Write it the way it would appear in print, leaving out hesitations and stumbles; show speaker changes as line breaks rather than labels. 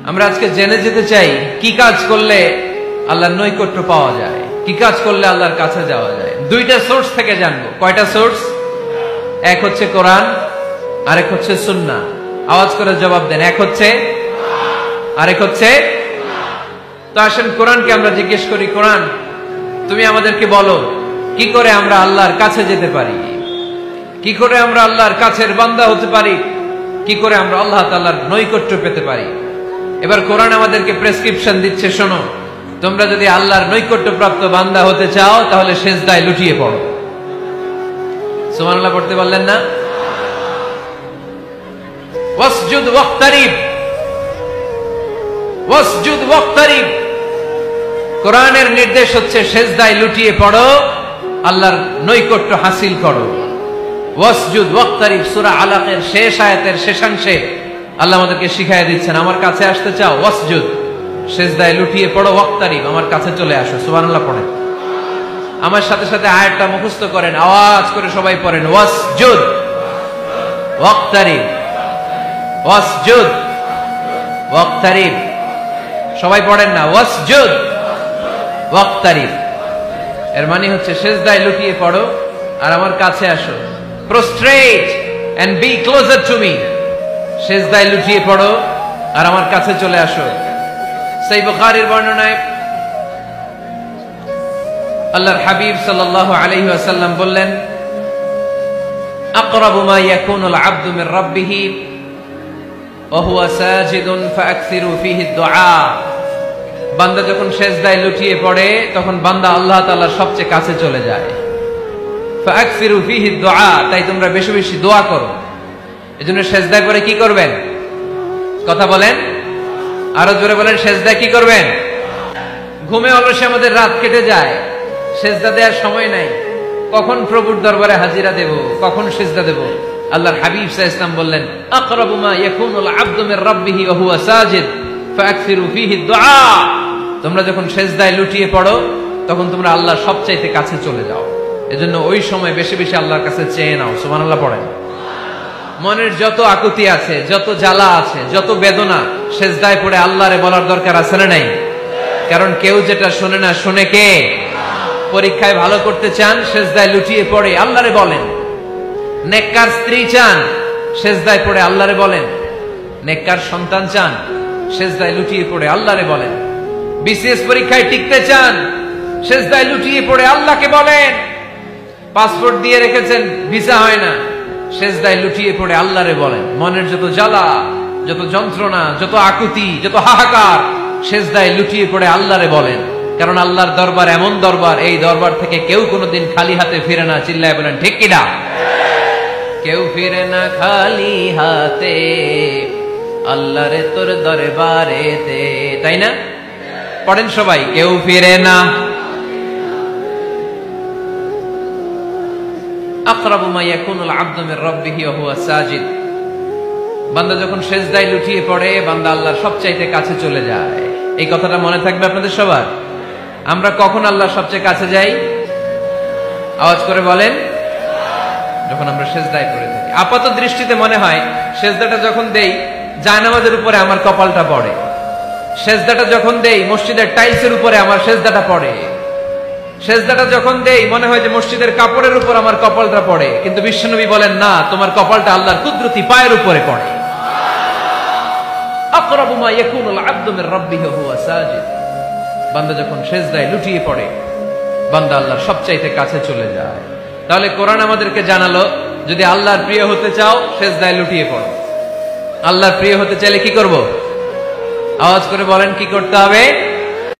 আমরা আজকে জেনে যেতে চাই কি কাজ করলে আল্লাহর নৈকট্য পাওয়া যায়, কি কাজ করলে আল্লাহর কাছে যাওয়া যায়। দুইটা সোর্স থেকে জানবো। কয়টা সোর্স? এক হচ্ছে কোরআন, আরেক হচ্ছে সুন্নাহ। আওয়াজ করে জবাব দেন। এক হচ্ছে, আরেক হচ্ছে। তো আসেন কোরআনকে আমরা জিজ্ঞেস করি, কোরআন তুমি আমাদেরকে বলো কি করে আমরা আল্লাহর কাছে যেতে পারি, কি করে আমরা আল্লাহর কাছের বান্দা হতে পারি, কি করে আমরা আল্লাহ তাআলার নৈকট্য পেতে পারি। এবার কোরআন আমাদেরকে প্রেসক্রিপশন দিচ্ছে, শোনো, তোমরা যদি আল্লাহর নৈকট্য প্রাপ্ত বান্দা হতে চাও তাহলে সেজদায় লুটিয়ে পড়ো। সুবহানাল্লাহ পড়তে পারলেন না? ওয়াসজুদ ওয়াক্তারিব, ওয়াসজুদ ওয়াক্তারিব। কোরআনের নির্দেশ হচ্ছে সেজদায় লুটিয়ে পড়ো, আল্লাহর নৈকট্য হাসিল করো। ওয়াসজুদ ওয়াক্তারিব সূরা আলাকের শেষ আয়াতের শেষাংশে আল্লাহ আমাদেরকে শিখাইয়া দিচ্ছেন, আমার কাছে আসতে চাও, ওয়াসজুদ, সেজদায় লুটিয়ে পড়ো, ওয়াক্তারিব, আমার কাছে চলে আসো। সুবহানাল্লাহ পড়েন। আমার সাথে সাথে আয়াতটা মুখস্থ করেন, আওয়াজ করে সবাই পড়েন, ওয়াসজুদ ওয়াক্তারিব, ওয়াসজুদ ওয়াক্তারিব। সবাই পড়েন না, ওয়াসজুদ ওয়াক্তারিব। এর মানে হচ্ছে সেজদায় লুটিয়ে পড়ো আর আমার কাছে আসো। Prostrate and be closer to me. সেজদায় লুটিয়ে পড়ো আর আমার কাছে চলে আসো। সহিহ বুখারীর বর্ণনায় আল্লাহর হাবিব সাল্লাল্লাহু আলাইহি ওয়াসাল্লাম বললেন, আকরাবু মা ইয়াকুনুল আবদু মির রাব্বিহি ওয়া হুয়া সাজিদুন ফাআকসিরু ফীহি দুআ। বান্দা যখন সেজদায় লুটিয়ে পড়ে তখন বান্দা আল্লাহ তাআলার সবচেয়ে কাছে চলে যায়। ফাআকসিরু ফীহি দুআ, তাই তোমরা বেশি বেশি দোয়া করো। এজন্য সেজদায় পড়ে কি করবেন? কথা বলেন, আরো জোরে বলেন, সেজদায় কি করবেন? ঘুমে অলসে আমাদের রাত কেটে যায়, সেজদা দেওয়ার সময় নাই। কখন প্রভুর দরবারে হাজিরা দেব, কখন সেজদা দেব? আল্লাহর হাবিব সাল্লাল্লাহু আলাইহি ওয়াসাল্লাম বললেন, আকরাবু মা ইয়াকুনুল আবদু মির রাব্বিহি ওয়া হুয়া সাজিদ ফাআকসিরু ফীহি দুআ। তোমরা যখন সেজদায় লুটিয়ে পড়ো তখন তোমরা আল্লাহর সবচাইতে কাছে চলে যাও। এজন্য ওই সময় বেশি বেশি আল্লাহর কাছে চেয়ে নাও। সুবহানাল্লাহ পড়েন। মনের যত আকুতি আছে, যত জ্বালা আছে, যত বেদনা, সেজদায় পড়ে আল্লাহরে বলার দরকার আছে না নাই? কারণ কেউ যেটা শোনে না, শোনে কে? পরীক্ষায় ভালো করতে চান, সেজদায় লুটিয়ে পড়ে আল্লাহরে বলেন। নেককার স্ত্রী চান, সেজদায় পড়ে আল্লাহরে বলেন। নেককার সন্তান চান, সেজদায় লুটিয়ে পড়ে আল্লাহরে বলেন। বিসিএস পরীক্ষায় টিকতে চান, সেজদায় লুটিয়ে পড়ে আল্লাহকে বলেন। পাসপোর্ট দিয়ে রেখেছেন, ভিসা হয় না, সেজদায় লুটিয়ে পড়ে আল্লাহরে বলেন। মনের যত জ্বালা, যত যন্ত্রণা, যত আকুতি, যত হাহাকার, সেজদায় লুটিয়ে পড়ে আল্লাহরে বলেন। কারণ আল্লাহর দরবার এমন দরবার, এই দরবার থেকে কেউ কোনোদিন খালি হাতে ফিরে না। চিল্লায় বলেন ঠিক কিনা? কেউ ফিরে না খালি হাতে আল্লাহরে তোর দরবারেতে, তাই না? পড়েন সবাই, কেউ ফিরে না। আকরাবু মা ইয়াকুনুল আবদু মির রাব্বিহি ওয়া হুয়া সাজিদ। বান্দা যখন সেজদায় লুটিয়ে পড়ে বান্দা আল্লাহর সবচাইতে কাছে চলে যায়। এই কথাটা মনে থাকবে আপনাদের সবার। আমরা কখন আল্লাহর সবচেয়ে কাছে যাই? আওয়াজ করে বলেন, যখন আমরা সেজদায় পড়ে থাকি। আপাত দৃষ্টিতে মনে হয় সেজদাটা যখন দেই জায়নামাজের উপরে আমার কপালটা পড়ে, সেজদাটা যখন দেই মসজিদের টাইলসের উপরে আমার সেজদাটা পড়ে, সেজদাটা যখন দেই মনে হয় যে মসজিদের কাপড়ের উপর আমার কপালটা পড়ে। কিন্তু বিশ্বনবী বলেন, না, তোমার কপালটা আল্লাহর কুদরতি পায়ের উপরে পড়ে। আকরাবু মা ইয়াকুনুল আবদু মির রাব্বিহি ওয়া হুয়া সাজিদ। বান্দা যখন সেজদায় লুটিয়ে পড়ে বান্দা আল্লাহর সবচাইতে কাছে চলে যায়। তাহলে কোরআন আমাদেরকে জানালো, যদি আল্লাহর প্রিয় হতে চাও সেজদায় লুটিয়ে পড়ো। আল্লাহর প্রিয় হতে চাইলে কি করব? আওয়াজ করে বলেন, কি করতে হবে?